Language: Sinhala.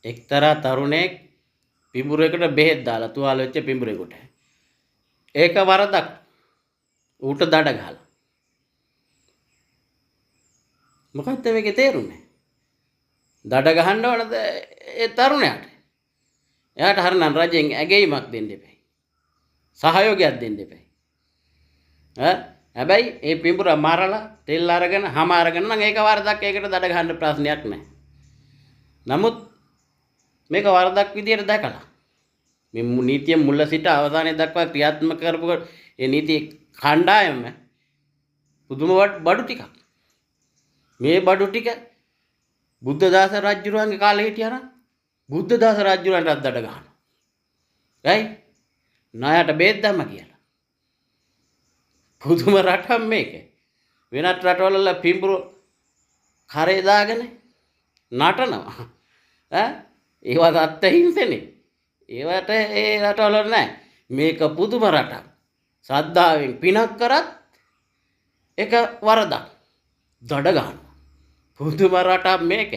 එක්තරා තරුණයෙක් පිඹුරේකට බෙහෙත් දාලා තුවාල වෙච්ච පිඹුරේකට. ඒක වරදක්. ඌට දඩ ගහලා. මොකක්ද මේකේ තේරුනේ? දඩ ගහන්න ඕනද ඒ තරුණයාට? එයාට හරිනම් රජෙන් ඇගීමක් දෙන්න එපයි. සහයෝගයක් දෙන්න එපයි. හැබැයි ඒ පිඹුර මරලා තෙල් අරගෙන හැම අරගෙන නම් ඒක වරදක්. ඒකට දඩ ගහන්න ප්‍රශ්නයක් නැහැ. නමුත් මේක වරදක් විදියට දැකලා මේ නීතිය මුල සිට අවසානයේ දක්වා ක්‍රියාත්මක කරපු ඒ නීති කණ්ඩායම පුදුම බඩු ටිකක්. මේ බඩු ටික බුද්ධදාස රජුරුවන්ගේ කාලේ හිටියා නම් බුද්ධදාස රජුරන්ටත් දඩ ගහනවා. ඇයි? ණයට බේත් දැම්ම කියලා. පුදුම රටක් මේක. වෙනත් රටවල පිඹුරු කරේ දාගෙන නටනවා. ඒවත් අත්හිංසනේ. ඒවට ඒ රටවල නැහැ. මේක පුදුම රටක්. සද්ධාවෙන් පිනක් කරත් ඒක වරදක්. දඩ ගන්නවා. පුදුම රටක් මේක.